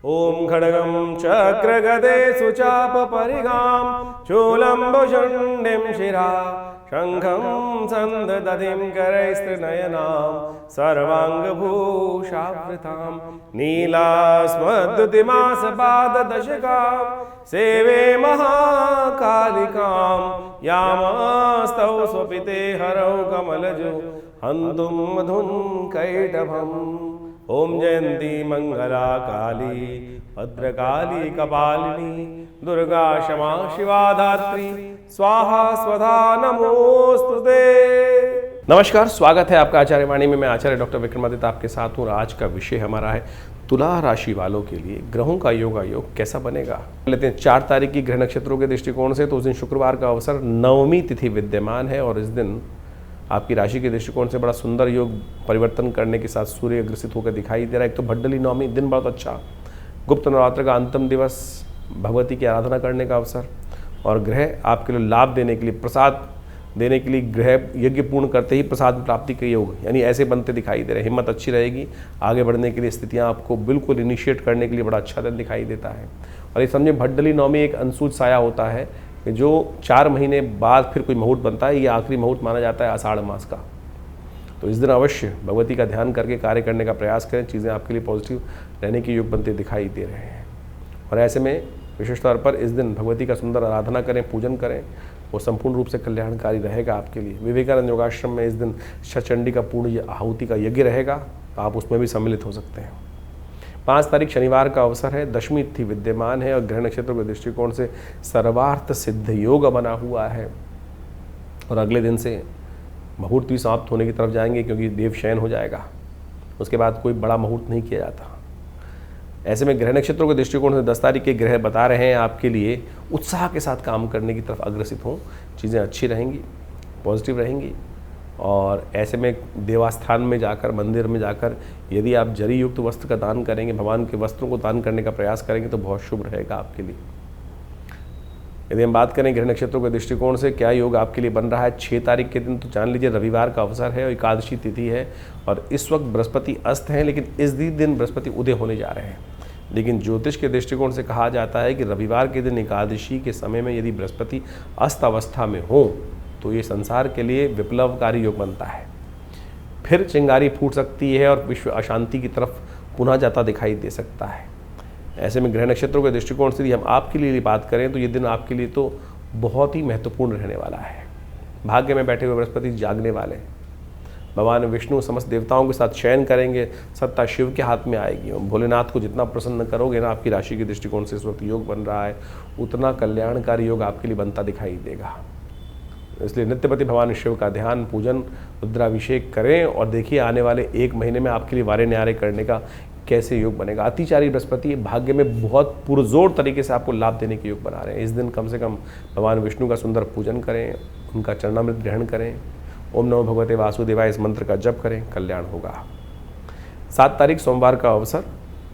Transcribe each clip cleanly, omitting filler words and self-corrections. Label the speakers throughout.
Speaker 1: ओम खड्गं चक्रगदे सुचापपरिगां शूलम्बुशुण्डिं शिरा शङ्खं सन्ददधिं करैस्त्रिनयनां सर्वाङ्गभूषावृतां नीलास्मद्युतिमासपाददशकां सेवे महाकालिकां यामास्तौ स्वपिते हरौ कमलजो हन्तुं मधुं कैटभम्। ओम जयंती मंगला काली भद्रकाली कपालिनी दुर्गा क्षमा शिवा धात्री स्वाहा स्वधा नमोस्तुते। नमस्कार, स्वागत है आपका आचार्य वाणी में। मैं आचार्य डॉक्टर विक्रमादित्य आपके साथ हूँ। आज का विषय हमारा है तुला राशि वालों के लिए ग्रहों का योग कैसा बनेगा। लेते हैं 4 तारीख की ग्रह नक्षत्रों के दृष्टिकोण से। तो उस दिन शुक्रवार का अवसर, नवमी तिथि विद्यमान है और इस दिन आपकी राशि के दृष्टिकोण से बड़ा सुंदर योग परिवर्तन करने के साथ सूर्य अग्रसित होकर दिखाई दे रहा है। एक तो भड्डली नवमी, दिन बहुत अच्छा, गुप्त नवरात्र का अंतिम दिवस, भगवती की आराधना करने का अवसर और ग्रह आपके लिए लाभ देने के लिए, प्रसाद देने के लिए ग्रह यज्ञ पूर्ण करते ही प्रसाद प्राप्ति के योग यानी ऐसे बनते दिखाई दे रहे हैं। हिम्मत अच्छी रहेगी, आगे बढ़ने के लिए स्थितियाँ आपको बिल्कुल इनिशिएट करने के लिए बड़ा अच्छा दिन दिखाई देता है। और ये समझे भड्डली नवमी एक अनसूच साया होता है कि जो 4 महीने बाद फिर कोई मुहूर्त बनता है, ये आखिरी मुहूर्त माना जाता है आषाढ़ मास का। तो इस दिन अवश्य भगवती का ध्यान करके कार्य करने का प्रयास करें, चीज़ें आपके लिए पॉजिटिव रहने के योग बनते दिखाई दे रहे हैं। और ऐसे में विशेष तौर पर इस दिन भगवती का सुंदर आराधना करें, पूजन करें, वो संपूर्ण रूप से कल्याणकारी रहेगा आपके लिए। विवेकानंद योगाश्रम में इस दिन शतचंडी का पूर्ण आहुति का यज्ञ रहेगा, आप उसमें भी सम्मिलित हो सकते हैं। 5 तारीख शनिवार का अवसर है, दशमी तिथि विद्यमान है और ग्रह नक्षत्रों के दृष्टिकोण से सर्वार्थ सिद्ध योग बना हुआ है। और अगले दिन से मुहूर्त भी समाप्त होने की तरफ जाएंगे क्योंकि देव शयन हो जाएगा, उसके बाद कोई बड़ा मुहूर्त नहीं किया जाता। ऐसे में ग्रह नक्षत्रों के दृष्टिकोण से 10 तारीख के ग्रह बता रहे हैं आपके लिए उत्साह के साथ काम करने की तरफ अग्रसित हों, चीज़ें अच्छी रहेंगी, पॉजिटिव रहेंगी। और ऐसे में देवस्थान में जाकर, मंदिर में जाकर यदि आप जरी युक्त वस्त्र का दान करेंगे, भगवान के वस्त्रों को दान करने का प्रयास करेंगे तो बहुत शुभ रहेगा आपके लिए। यदि हम बात करें ग्रह नक्षत्रों के दृष्टिकोण से क्या योग आपके लिए बन रहा है 6 तारीख के दिन, तो जान लीजिए रविवार का अवसर है और एकादशी तिथि है और इस वक्त बृहस्पति अस्त हैं, लेकिन इस दिन बृहस्पति उदय होने जा रहे हैं। लेकिन ज्योतिष के दृष्टिकोण से कहा जाता है कि रविवार के दिन एकादशी के समय में यदि बृहस्पति अस्त अवस्था में हो तो ये संसार के लिए विप्लवकारी योग बनता है। फिर चिंगारी फूट सकती है और विश्व अशांति की तरफ पुनः जाता दिखाई दे सकता है। ऐसे में ग्रह नक्षत्रों के दृष्टिकोण से यदि हम आपके लिए बात करें तो ये दिन आपके लिए तो बहुत ही महत्वपूर्ण रहने वाला है। भाग्य में बैठे हुए बृहस्पति जागने वाले हैं, भगवान विष्णु समस्त देवताओं के साथ शयन करेंगे, सत्ता शिव के हाथ में आएगी। भोलेनाथ को जितना प्रसन्न करोगे ना, आपकी राशि के दृष्टिकोण से इस वक्त योग बन रहा है, उतना कल्याणकारी योग आपके लिए बनता दिखाई देगा। इसलिए नित्यपति भगवान शिव का ध्यान, पूजन, रुद्राभिषेक करें और देखिए आने वाले 1 महीने में आपके लिए वारे न्यारे करने का कैसे योग बनेगा। अतिचारी बृहस्पति भाग्य में बहुत पुरजोर तरीके से आपको लाभ देने के योग बना रहे हैं। इस दिन कम से कम भगवान विष्णु का सुंदर पूजन करें, उनका चरणामृत ग्रहण करें, ओम नमो भगवते वासुदेवाय इस मंत्र का जप करें, कल्याण होगा। 7 तारीख सोमवार का अवसर,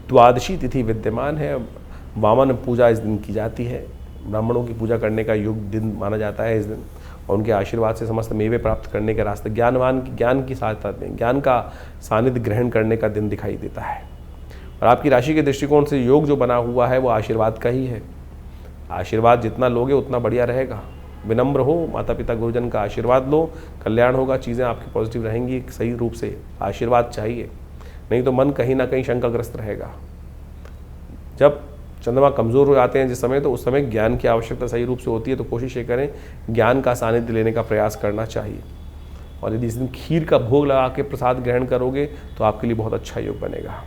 Speaker 1: द्वादशी तिथि विद्यमान है। वामन पूजा इस दिन की जाती है, ब्राह्मणों की पूजा करने का योग दिन माना जाता है इस दिन और उनके आशीर्वाद से समस्त मेवे प्राप्त करने के रास्ते, ज्ञान की सहायता दें, ज्ञान का सानिध्य ग्रहण करने का दिन दिखाई देता है। और आपकी राशि के दृष्टिकोण से योग जो बना हुआ है वो आशीर्वाद का ही है। आशीर्वाद जितना लोगे उतना बढ़िया रहेगा। विनम्र हो, माता पिता गुरुजन का आशीर्वाद लो, कल्याण होगा, चीज़ें आपकी पॉजिटिव रहेंगी सही रूप से। आशीर्वाद चाहिए, नहीं तो मन कहीं ना कहीं शंकाग्रस्त रहेगा। जब चंद्रमा कमज़ोर हो जाते हैं जिस समय, तो उस समय ज्ञान की आवश्यकता सही रूप से होती है। तो कोशिश ये करें ज्ञान का सानिध्य लेने का प्रयास करना चाहिए। और यदि इस दिन खीर का भोग लगा के प्रसाद ग्रहण करोगे तो आपके लिए बहुत अच्छा योग बनेगा।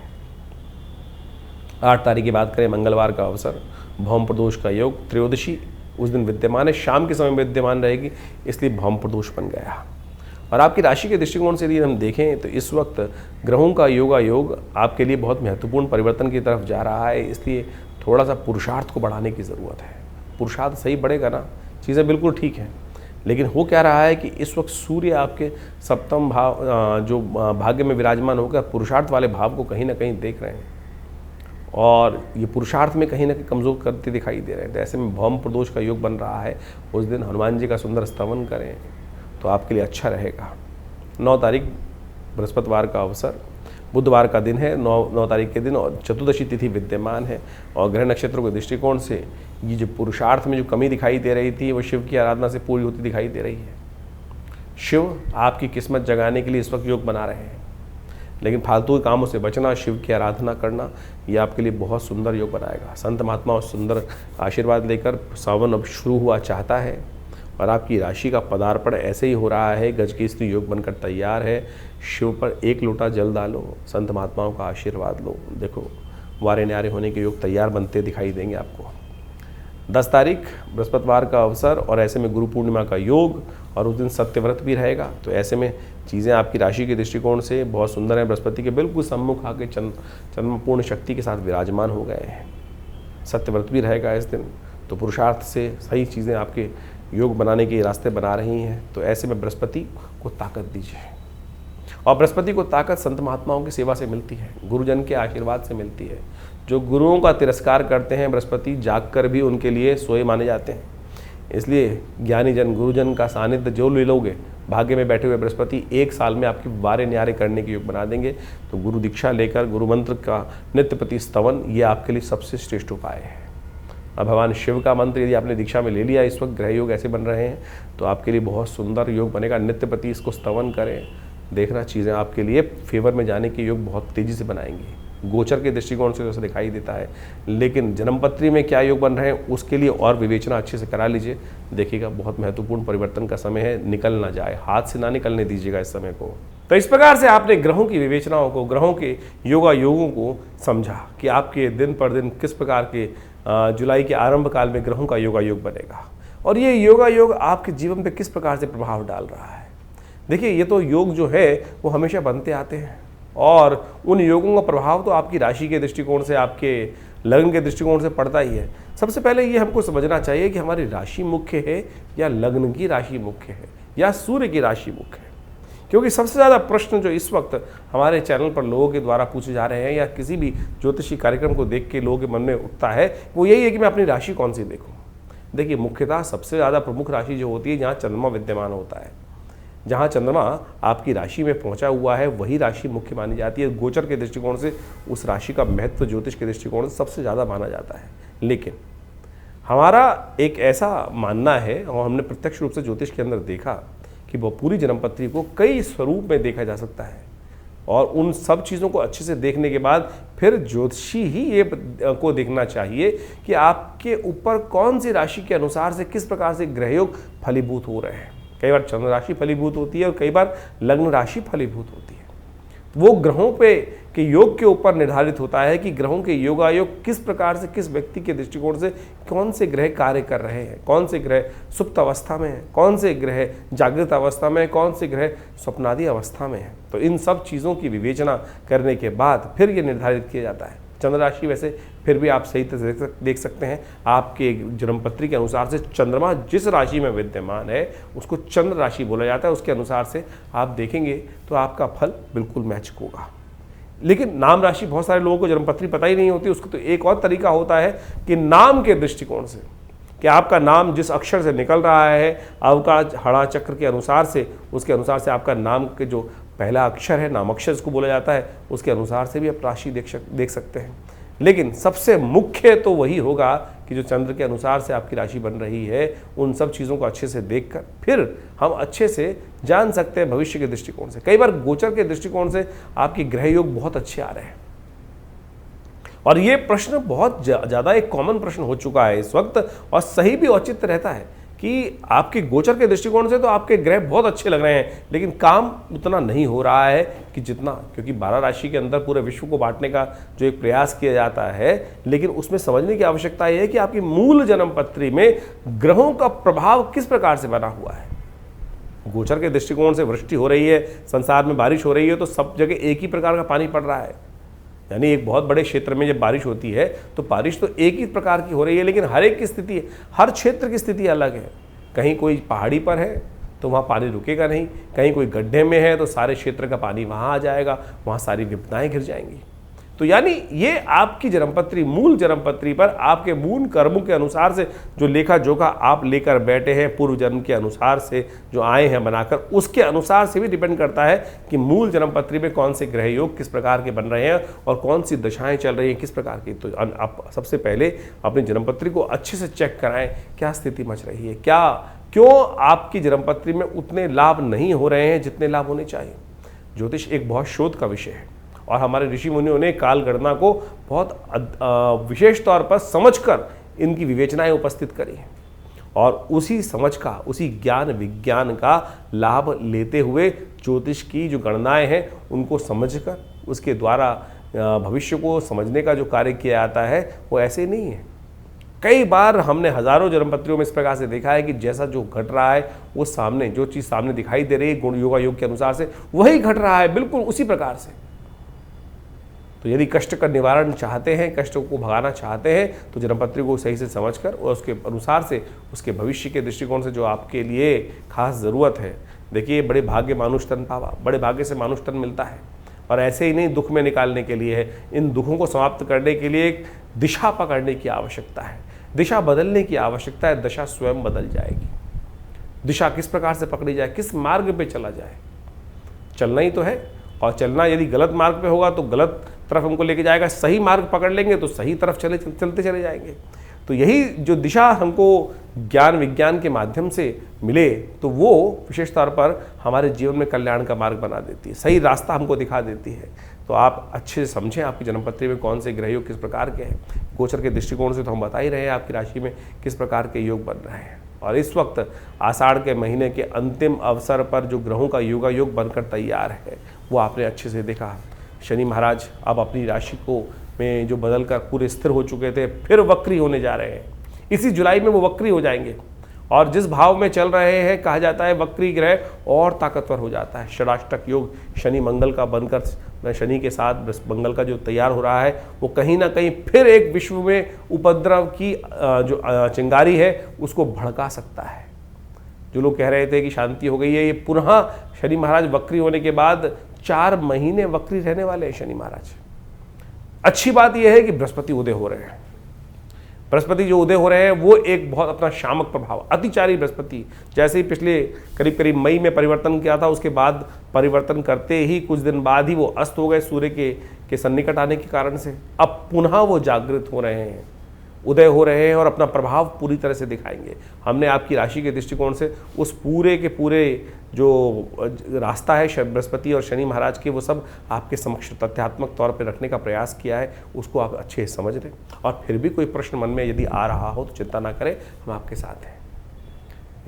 Speaker 1: 8 तारीख की बात करें, मंगलवार का अवसर, भौम प्रदोष का योग, त्रयोदशी उस दिन विद्यमान है, शाम के समय विद्यमान रहेगी, इसलिए भौम प्रदोष बन गया। और आपकी राशि के दृष्टिकोण से यदि हम देखें तो इस वक्त ग्रहों का योग आपके लिए बहुत महत्वपूर्ण परिवर्तन की तरफ जा रहा है। इसलिए थोड़ा सा पुरुषार्थ को बढ़ाने की ज़रूरत है। पुरुषार्थ सही बढ़ेगा ना, चीज़ें बिल्कुल ठीक हैं। लेकिन हो क्या रहा है कि इस वक्त सूर्य आपके सप्तम भाव जो भाग्य में विराजमान होकर पुरुषार्थ वाले भाव को कहीं ना कहीं देख रहे हैं और ये पुरुषार्थ में कहीं ना कहीं कमज़ोर करते दिखाई दे रहे हैं। तो ऐसे में भौम प्रदोष का योग बन रहा है, उस दिन हनुमान जी का सुंदर स्तवन करें तो आपके लिए अच्छा रहेगा। 9 तारीख बृहस्पतिवार का अवसर, बुधवार का दिन है, 9 तारीख के दिन, और चतुर्दशी तिथि विद्यमान है। और ग्रह नक्षत्रों के दृष्टिकोण से ये जो पुरुषार्थ में जो कमी दिखाई दे रही थी वो शिव की आराधना से पूरी होती दिखाई दे रही है। शिव आपकी किस्मत जगाने के लिए इस वक्त योग बना रहे हैं, लेकिन फालतू के कामों से बचना, शिव की आराधना करना, ये आपके लिए बहुत सुंदर योग बनाएगा। संत महात्मा और सुंदर आशीर्वाद लेकर सावन अब शुरू हुआ चाहता है और आपकी राशि का पदार्पण ऐसे ही हो रहा है। गज की स्त्री योग बनकर तैयार है। शिव पर 1 लोटा जल डालो, संत महात्माओं का आशीर्वाद लो। देखो वारे न्यारे होने के योग तैयार बनते दिखाई देंगे आपको। 10 तारीख बृहस्पतिवार का अवसर और ऐसे में गुरु पूर्णिमा का योग, और उस दिन सत्यव्रत भी रहेगा। तो ऐसे में चीज़ें आपकी राशि के दृष्टिकोण से बहुत सुंदर हैं। बृहस्पति के बिल्कुल सम्मुख आके चंद्रपूर्ण शक्ति के साथ विराजमान हो गए हैं। सत्यव्रत भी रहेगा इस दिन, तो पुरुषार्थ से सही चीज़ें आपके योग बनाने के रास्ते बना रही हैं। तो ऐसे में बृहस्पति को ताकत दीजिए, और बृहस्पति को ताकत संत महात्माओं की सेवा से मिलती है, गुरुजन के आशीर्वाद से मिलती है। जो गुरुओं का तिरस्कार करते हैं, बृहस्पति जाग कर भी उनके लिए सोए माने जाते हैं। इसलिए ज्ञानी जन, गुरुजन का सानिध्य जो ले लोगे, भाग्य में बैठे हुए बृहस्पति 1 साल में आपकी वारे न्यारे करने के योग बना देंगे। तो गुरु दीक्षा लेकर गुरु मंत्र का नित्य प्रति स्तवन, ये आपके लिए सबसे श्रेष्ठ उपाय है। अब भगवान शिव का मंत्र यदि आपने दीक्षा में ले लिया, इस वक्त ग्रह योग ऐसे बन रहे हैं, तो आपके लिए बहुत सुंदर योग बनेगा। नित्य प्रति इसको स्तवन करें, देखना चीज़ें आपके लिए फेवर में जाने के योग बहुत तेज़ी से बनाएंगी। गोचर के दृष्टिकोण से जैसे दिखाई देता है, लेकिन जन्मपत्री में क्या योग बन रहे हैं उसके लिए और विवेचना अच्छे से करा लीजिए। देखिएगा बहुत महत्वपूर्ण परिवर्तन का समय है, निकल ना जाए, हाथ से ना निकलने दीजिएगा इस समय को। तो इस प्रकार से आपने ग्रहों की विवेचनाओं को, ग्रहों के योगों को समझा कि आपके दिन पर दिन किस प्रकार के जुलाई के आरंभ काल में ग्रहों का योग बनेगा, और ये योग आपके जीवन पर किस प्रकार से प्रभाव डाल रहा है। देखिए ये तो योग जो है वो हमेशा बनते आते हैं, और उन योगों का प्रभाव तो आपकी राशि के दृष्टिकोण से, आपके लग्न के दृष्टिकोण से पड़ता ही है। सबसे पहले ये हमको समझना चाहिए कि हमारी राशि मुख्य है या लग्न की राशि मुख्य है या सूर्य की राशि मुख्य है। क्योंकि सबसे ज़्यादा प्रश्न जो इस वक्त हमारे चैनल पर लोगों के द्वारा पूछे जा रहे हैं या किसी भी ज्योतिषी कार्यक्रम को देख के लोगों के मन में उठता है, वो यही है कि मैं अपनी राशि कौन सी देखूँ। देखिए मुख्यतः सबसे ज़्यादा प्रमुख राशि जो होती है जहाँ चंद्रमा विद्यमान होता है, जहाँ चंद्रमा आपकी राशि में पहुंचा हुआ है, वही राशि मुख्य मानी जाती है। गोचर के दृष्टिकोण से उस राशि का महत्व ज्योतिष के दृष्टिकोण से सबसे ज़्यादा माना जाता है। लेकिन हमारा एक ऐसा मानना है, और हमने प्रत्यक्ष रूप से ज्योतिष के अंदर देखा कि वह पूरी जन्मपत्री को कई स्वरूप में देखा जा सकता है, और उन सब चीज़ों को अच्छे से देखने के बाद फिर ज्योतिषी ही ये को देखना चाहिए कि आपके ऊपर कौन सी राशि के अनुसार से किस प्रकार से ग्रहयोग फलीभूत हो रहे हैं। कई बार चंद्र राशि फलीभूत होती है और कई बार लग्न राशि फलीभूत होती है। वो ग्रहों पे के योग के ऊपर निर्धारित होता है कि ग्रहों के योगायोग किस प्रकार से, किस व्यक्ति के दृष्टिकोण से कौन से ग्रह कार्य कर रहे हैं, कौन से ग्रह सुप्त अवस्था में है, कौन से ग्रह जागृत अवस्था में है, कौन से ग्रह स्वप्नादि अवस्था में है। तो इन सब चीज़ों की विवेचना करने के बाद फिर ये निर्धारित किया जाता है। चंद्र राशि वैसे फिर भी आप सही तरह से देख सकते हैं, आपके जन्मपत्री के अनुसार से चंद्रमा जिस राशि में विद्यमान है उसको चंद्र राशि बोला जाता है। उसके अनुसार से आप देखेंगे तो आपका फल बिल्कुल मैच होगा। लेकिन नाम राशि बहुत सारे लोगों को जन्मपत्री पता ही नहीं होती। उसको तो एक और तरीका होता है कि नाम के दृष्टिकोण से, कि आपका नाम जिस अक्षर से निकल रहा है, अवकाश हड़ा चक्र के अनुसार से, उसके अनुसार से आपका नाम के जो पहला अक्षर है, नामाक्षर जिसको बोला जाता है, उसके अनुसार से भी आप राशि देख सकते हैं। लेकिन सबसे मुख्य तो वही होगा कि जो चंद्र के अनुसार से आपकी राशि बन रही है, उन सब चीज़ों को अच्छे से देखकर फिर हम अच्छे से जान सकते हैं भविष्य के दृष्टिकोण से। कई बार गोचर के दृष्टिकोण से आपके ग्रह योग बहुत अच्छे आ रहे हैं, और ये प्रश्न बहुत ज़्यादा एक कॉमन प्रश्न हो चुका है इस वक्त, और सही भी औचित्य रहता है कि आपके गोचर के दृष्टिकोण से तो आपके ग्रह बहुत अच्छे लग रहे हैं, लेकिन काम उतना नहीं हो रहा है कि जितना, क्योंकि 12 राशि के अंदर पूरे विश्व को बांटने का जो एक प्रयास किया जाता है, लेकिन उसमें समझने की आवश्यकता यह है कि आपकी मूल जन्मपत्री में ग्रहों का प्रभाव किस प्रकार से बना हुआ है। गोचर के दृष्टिकोण से वृष्टि हो रही है, संसार में बारिश हो रही है, तो सब जगह एक ही प्रकार का पानी पड़ रहा है। यानी एक बहुत बड़े क्षेत्र में जब बारिश होती है तो बारिश तो एक ही प्रकार की हो रही है, लेकिन हर एक की स्थिति, हर क्षेत्र की स्थिति अलग है। कहीं कोई पहाड़ी पर है तो वहाँ पानी रुकेगा नहीं, कहीं कोई गड्ढे में है तो सारे क्षेत्र का पानी वहाँ आ जाएगा, वहाँ सारी विपदाएं घिर जाएंगी। तो यानी ये आपकी जन्मपत्री, मूल जन्मपत्री पर आपके मूल कर्मों के अनुसार से जो लेखा जोखा आप लेकर बैठे हैं, पूर्व जन्म के अनुसार से जो आए हैं बनाकर, उसके अनुसार से भी डिपेंड करता है कि मूल जन्मपत्री में कौन से ग्रह योग किस प्रकार के बन रहे हैं और कौन सी दशाएं चल रही हैं किस प्रकार की। तो आप सबसे पहले अपनी जन्मपत्री को अच्छे से चेक कराएं, क्या स्थिति मच रही है, क्यों आपकी जन्मपत्री में उतने लाभ नहीं हो रहे हैं जितने लाभ होने चाहिए। ज्योतिष एक बहुत शोध का विषय है और हमारे ऋषि मुनियों ने काल गणना को बहुत विशेष तौर पर समझकर इनकी विवेचनाएं उपस्थित करी हैं और उसी समझ का, उसी ज्ञान विज्ञान का लाभ लेते हुए ज्योतिष की जो गणनाएं हैं उनको समझकर उसके द्वारा भविष्य को समझने का जो कार्य किया जाता है वो ऐसे नहीं है। कई बार हमने हजारों जन्मपत्रियों में इस प्रकार से देखा है कि जैसा जो घट रहा है वो सामने, जो चीज़ सामने दिखाई दे रही है गुण योगा योग के अनुसार से वही घट रहा है, बिल्कुल उसी प्रकार से। तो यदि कष्ट का निवारण चाहते हैं, कष्ट को भगाना चाहते हैं, तो जन्मपत्री को सही से समझकर और उसके अनुसार से उसके भविष्य के दृष्टिकोण से जो आपके लिए खास ज़रूरत है। देखिए, बड़े भाग्य मानुष तन पावा, बड़े भाग्य से मानुष तन मिलता है और ऐसे ही नहीं दुख में निकालने के लिए है। इन दुखों को समाप्त करने के लिए एक दिशा पकड़ने की आवश्यकता है, दिशा बदलने की आवश्यकता है। दशा स्वयं बदल जाएगी। दिशा किस प्रकार से पकड़ी जाए, किस मार्ग पे चला जाए, चलना ही तो है। और चलना यदि गलत मार्ग पे होगा तो गलत तरफ हमको लेके जाएगा, सही मार्ग पकड़ लेंगे तो सही तरफ चलते चले जाएंगे। तो यही जो दिशा हमको ज्ञान विज्ञान के माध्यम से मिले तो वो विशेष तौर पर हमारे जीवन में कल्याण का मार्ग बना देती है, सही रास्ता हमको दिखा देती है। तो आप अच्छे से समझें आपकी जन्मपत्री में कौन से ग्रह योग किस प्रकार के हैं। गोचर के दृष्टिकोण से तो हम बता ही रहे हैं आपकी राशि में किस प्रकार के योग बन रहे हैं। और इस वक्त आषाढ़ के महीने के अंतिम अवसर पर जो ग्रहों का योगा योग बनकर तैयार है वो आपने अच्छे से देखा। शनि महाराज अब अपनी राशि को में जो बदलकर पूरे स्थिर हो चुके थे फिर वक्री होने जा रहे हैं। इसी जुलाई में वो वक्री हो जाएंगे और जिस भाव में चल रहे हैं कहा जाता है वक्री ग्रह और ताकतवर हो जाता है। षडाष्टक योग शनि मंगल का बनकर शनि के साथ मंगल का जो तैयार हो रहा है वो कहीं ना कहीं फिर एक विश्व में उपद्रव की जो चिंगारी है उसको भड़का सकता है। जो लोग कह रहे थे कि शांति हो गई है, ये पुनः शनि महाराज वक्री होने के बाद 4 महीने वक्री रहने वाले हैं शनि महाराज। अच्छी बात यह है कि बृहस्पति उदय हो रहे हैं। बृहस्पति जो उदय हो रहे हैं वो एक बहुत अपना शामक प्रभाव, अतिचारी बृहस्पति, जैसे ही पिछले करीब करीब मई में परिवर्तन किया था उसके बाद परिवर्तन करते ही कुछ दिन बाद ही वो अस्त हो गए सूर्य के सन्निकट आने के कारण से। अब पुनः वो जागृत हो रहे हैं, उदय हो रहे हैं और अपना प्रभाव पूरी तरह से दिखाएंगे। हमने आपकी राशि के दृष्टिकोण से उस पूरे के पूरे जो रास्ता है बृहस्पति और शनि महाराज के वो सब आपके समक्ष तथ्यात्मक तौर पर रखने का प्रयास किया है, उसको आप अच्छे से समझ लें। और फिर भी कोई प्रश्न मन में यदि आ रहा हो तो चिंता ना करें, हम आपके साथ हैं।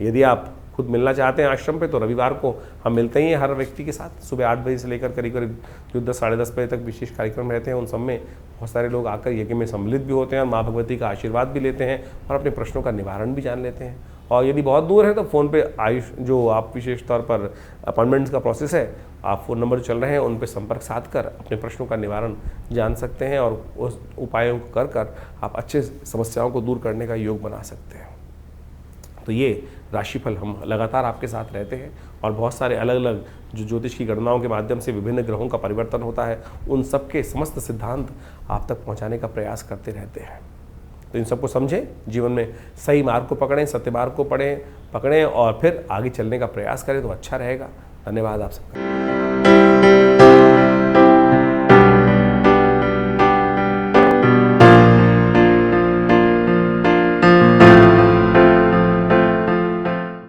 Speaker 1: यदि आप खुद मिलना चाहते हैं आश्रम पे तो रविवार को हम मिलते ही हैं हर व्यक्ति के साथ। सुबह 8 बजे से लेकर करीब करीब जो 10 साढ़े 10 बजे तक विशेष कार्यक्रम रहते हैं। उन सब में बहुत सारे लोग आकर यज्ञ में सम्मिलित भी होते हैं और माँ भगवती का आशीर्वाद भी लेते हैं और अपने प्रश्नों का निवारण भी जान लेते हैं। और यदि बहुत दूर है तो फ़ोन पे आयुष जो आप विशेष तौर पर अपॉइंटमेंट्स का प्रोसेस है, आप फ़ोन नंबर चल रहे हैं उन पर संपर्क साध कर अपने प्रश्नों का निवारण जान सकते हैं और उस उपायों को कर आप अच्छे समस्याओं को दूर करने का योग बना सकते हैं। तो ये राशिफल हम लगातार आपके साथ रहते हैं और बहुत सारे अलग अलग जो ज्योतिष की गणनाओं के माध्यम से विभिन्न ग्रहों का परिवर्तन होता है उन सब के समस्त सिद्धांत आप तक पहुंचाने का प्रयास करते रहते हैं। तो इन सबको समझें, जीवन में सही मार्ग को पकड़ें, सत्य मार्ग को पकड़ें और फिर आगे चलने का प्रयास करें तो अच्छा रहेगा। धन्यवाद आप सबका।